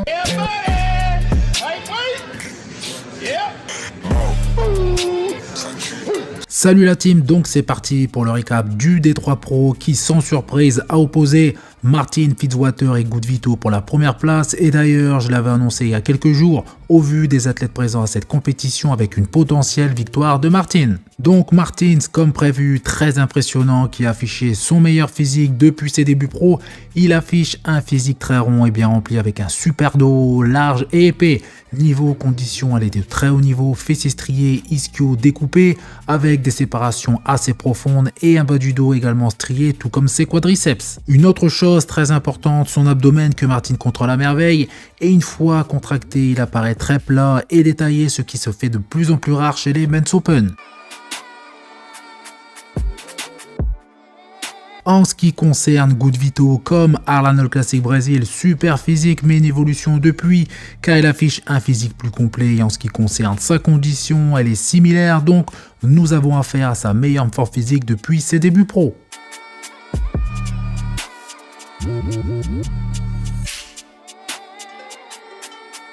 Yeah, buddy. Hey, wait. Yeah. Salut la team, donc c'est parti pour le récap du D3 Pro qui sans surprise a opposé Martin Fitzwater et Good Vito pour la première place, et d'ailleurs je l'avais annoncé il y a quelques jours au vu des athlètes présents à cette compétition avec une potentielle victoire de Martin. Donc Martins, comme prévu, très impressionnant, qui a affiché son meilleur physique depuis ses débuts pro. Il affiche un physique très rond et bien rempli avec un super dos large et épais. Niveau condition, elle est de très haut niveau, fessiers striés, ischio découpés avec des séparations assez profondes et un bas du dos également strié, tout comme ses quadriceps. Une autre chose très importante, son abdomen que Martin contrôle à merveille, et une fois contracté, il apparaît très plat et détaillé, ce qui se fait de plus en plus rare chez les Men's Open. En ce qui concerne Good Vito, comme Arnold Classic Brésil, super physique mais une évolution depuis, car il affiche un physique plus complet, et en ce qui concerne sa condition, elle est similaire, donc nous avons affaire à sa meilleure forme physique depuis ses débuts pro.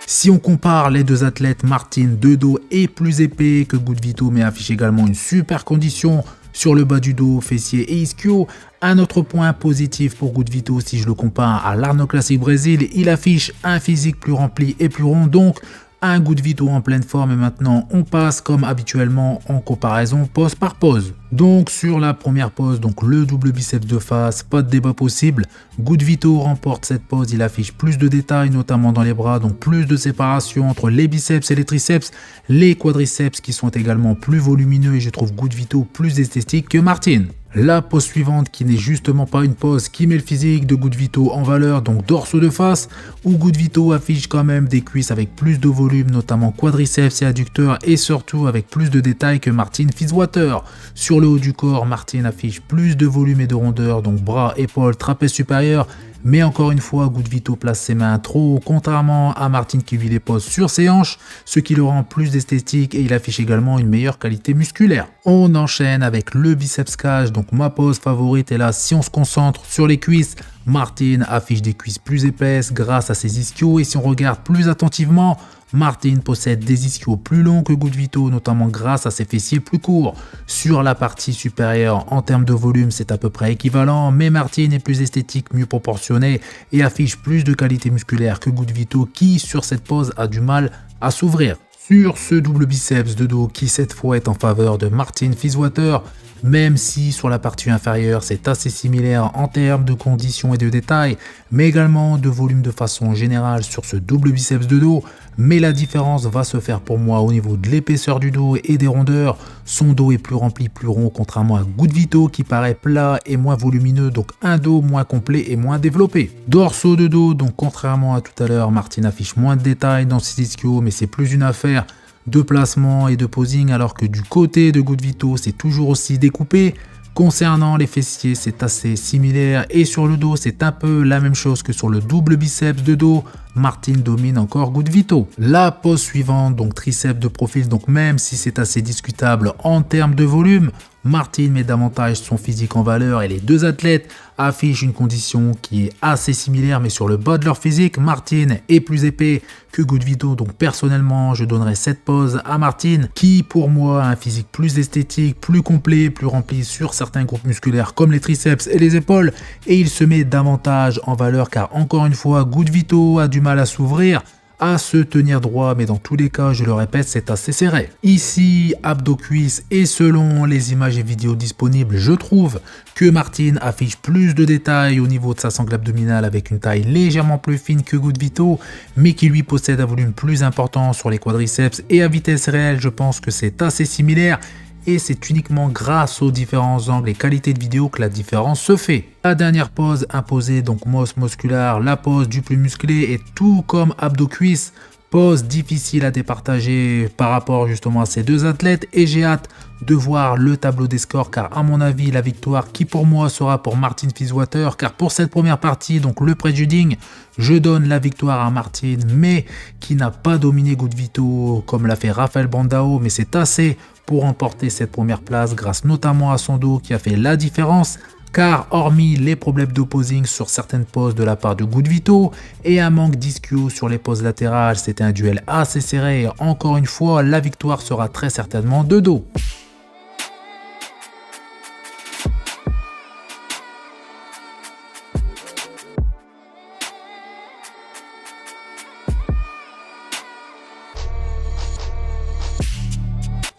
Si on compare les deux athlètes, Martin de dos est plus épais que Good Vito mais affiche également une super condition sur le bas du dos, fessiers et ischio. Un autre point positif pour Good Vito, si je le compare à l'Arnold Classic Brésil, il affiche un physique plus rempli et plus rond, donc un Good Vito en pleine forme. Et maintenant on passe comme habituellement en comparaison pose par pose. Donc sur la première pose, donc le double biceps de face, pas de débat possible. Good Vito remporte cette pose, il affiche plus de détails notamment dans les bras, donc plus de séparation entre les biceps et les triceps, les quadriceps qui sont également plus volumineux, et je trouve Good Vito plus esthétique que Martin. La pose suivante, qui n'est justement pas une pose qui met le physique de Good Vito en valeur, donc dorso de face, où Good Vito affiche quand même des cuisses avec plus de volume, notamment quadriceps et adducteurs, et surtout avec plus de détails que Martin Fitzwater. Sur le haut du corps, Martin affiche plus de volume et de rondeur, donc bras, épaules, trapèze supérieur. Mais encore une fois, Good Vito place ses mains trop haut, contrairement à Martin qui lui les pose sur ses hanches, ce qui le rend plus esthétique, et il affiche également une meilleure qualité musculaire. On enchaîne avec le biceps cage, donc ma pose favorite est là. Si on se concentre sur les cuisses, Martin affiche des cuisses plus épaisses grâce à ses ischios, et si on regarde plus attentivement, Martin possède des ischios plus longs que Good Vito, notamment grâce à ses fessiers plus courts. Sur la partie supérieure, en termes de volume, c'est à peu près équivalent, mais Martin est plus esthétique, mieux proportionné et affiche plus de qualité musculaire que Good Vito, qui sur cette pose a du mal à s'ouvrir. Sur ce double biceps de dos qui cette fois est en faveur de Martin Fitzwater, même si sur la partie inférieure c'est assez similaire en termes de conditions et de détails, mais également de volume de façon générale sur ce double biceps de dos, mais la différence va se faire pour moi au niveau de l'épaisseur du dos et des rondeurs. Son dos est plus rempli, plus rond, contrairement à Good Vito qui paraît plat et moins volumineux, donc un dos moins complet et moins développé. Dorso de dos, donc contrairement à tout à l'heure, Martin affiche moins de détails dans ses ischios, mais c'est plus une affaire de placement et de posing, alors que du côté de Good Vito c'est toujours aussi découpé. Concernant les fessiers, c'est assez similaire, et sur le dos c'est un peu la même chose que sur le double biceps de dos. Martin domine encore Good Vito. La pose suivante, donc triceps de profil, donc même si c'est assez discutable en termes de volume, Martin met davantage son physique en valeur, et les deux athlètes affichent une condition qui est assez similaire, mais sur le bas de leur physique, Martin est plus épais que Good Vito, donc personnellement je donnerais cette pose à Martin, qui pour moi a un physique plus esthétique, plus complet, plus rempli sur certains groupes musculaires comme les triceps et les épaules, et il se met davantage en valeur, car encore une fois Good Vito a du mal à s'ouvrir, à se tenir droit, mais dans tous les cas, je le répète, c'est assez serré. Ici, abdos cuisses, et selon les images et vidéos disponibles, je trouve que Martin affiche plus de détails au niveau de sa sangle abdominale, avec une taille légèrement plus fine que Good Vito, mais qui lui possède un volume plus important sur les quadriceps, et à vitesse réelle, je pense que c'est assez similaire. Et c'est uniquement grâce aux différents angles et qualités de vidéo que la différence se fait. La dernière pose imposée, donc Moss musculaire, la pose du plus musclé, et tout comme abdos cuisses, pose difficile à départager par rapport justement à ces deux athlètes, et j'ai hâte de voir le tableau des scores, car à mon avis la victoire qui pour moi sera pour Martin Fitzwater, car pour cette première partie, donc le prejudging, je donne la victoire à Martin, mais qui n'a pas dominé Good Vito comme l'a fait Rafael Brandao, mais c'est assez pour remporter cette première place grâce notamment à son dos qui a fait la différence car hormis les problèmes d'opposing sur certaines poses de la part de Good Vito et un manque d'ischio sur les poses latérales, c'était un duel assez serré et encore une fois, la victoire sera très certainement de dos.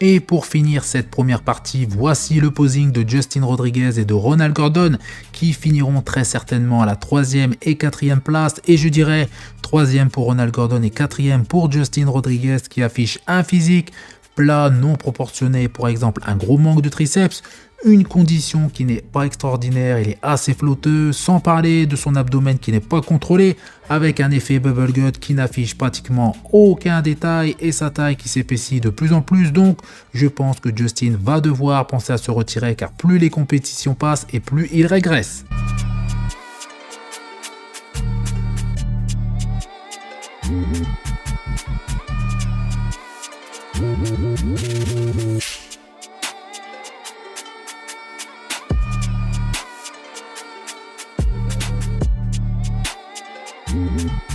Et pour finir cette première partie, voici le posing de Justin Rodriguez et de Ronald Gordon qui finiront très certainement à la 3e et 4e place. Et je dirais 3e pour Ronald Gordon et 4e pour Justin Rodriguez qui affiche un physique plat non proportionné, par exemple un gros manque de triceps, une condition qui n'est pas extraordinaire, il est assez flotteux, sans parler de son abdomen qui n'est pas contrôlé, avec un effet bubble gut qui n'affiche pratiquement aucun détail et sa taille qui s'épaissit de plus en plus. Donc je pense que Justin va devoir penser à se retirer car plus les compétitions passent et plus il régresse.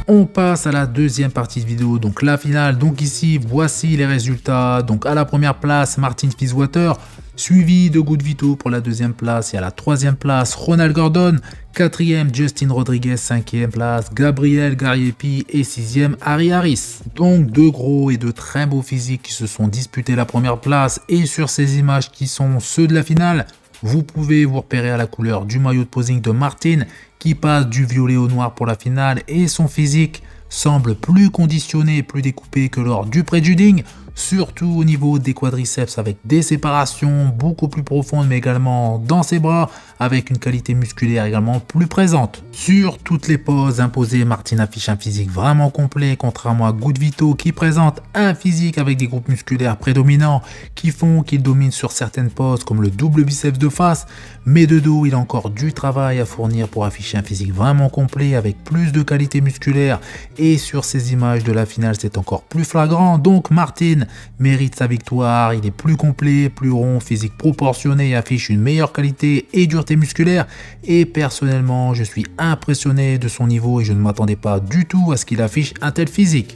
On passe à la deuxième partie de vidéo, donc la finale. Donc ici, voici les résultats. Donc à la première place, Martin Fitzwater, suivi de Good Vito pour la deuxième place. Et à la troisième place, Ronald Gordon. Quatrième, Justin Rodriguez. Cinquième place, Gabriel Gariepi. Et sixième, Harry Harris. Donc deux gros et de très beaux physiques qui se sont disputés la première place. Et sur ces images qui sont ceux de la finale, vous pouvez vous repérer à la couleur du maillot de posing de Martin qui passe du violet au noir pour la finale et son physique semble plus conditionné et plus découpé que lors du pré-judging, surtout au niveau des quadriceps avec des séparations beaucoup plus profondes mais également dans ses bras avec une qualité musculaire également plus présente. Sur toutes les poses imposées, Martin affiche un physique vraiment complet contrairement à Good Vito qui présente un physique avec des groupes musculaires prédominants qui font qu'il domine sur certaines poses comme le double biceps de face, mais de dos il a encore du travail à fournir pour afficher un physique vraiment complet avec plus de qualité musculaire et sur ces images de la finale c'est encore plus flagrant. Donc Martin mérite sa victoire, il est plus complet, plus rond, physique proportionné et affiche une meilleure qualité et dureté musculaire et personnellement je suis impressionné de son niveau et je ne m'attendais pas du tout à ce qu'il affiche un tel physique.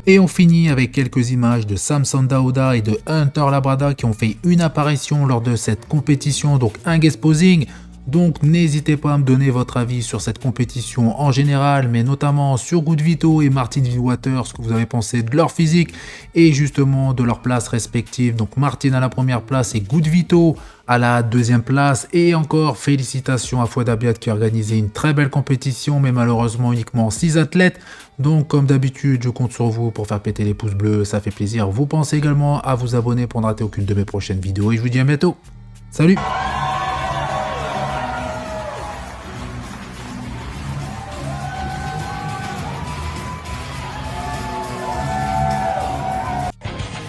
Et on finit avec quelques images de Samson Dauda et de Hunter Labrada qui ont fait une apparition lors de cette compétition, donc un guest posing. Donc n'hésitez pas à me donner votre avis sur cette compétition en général, mais notamment sur Good Vito et Martin Fitzwater, ce que vous avez pensé de leur physique et justement de leur place respective. Donc Martin à la première place et Good Vito à la deuxième place. Et encore félicitations à Fouad Abiad qui a organisé une très belle compétition, mais malheureusement uniquement 6 athlètes. Donc comme d'habitude, je compte sur vous pour faire péter les pouces bleus, ça fait plaisir. Vous pensez également à vous abonner pour ne rater aucune de mes prochaines vidéos et je vous dis à bientôt. Salut!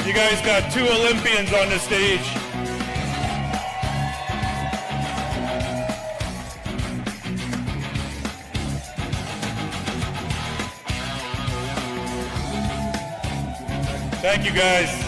You guys got 2 Olympians on the stage. Thank you guys.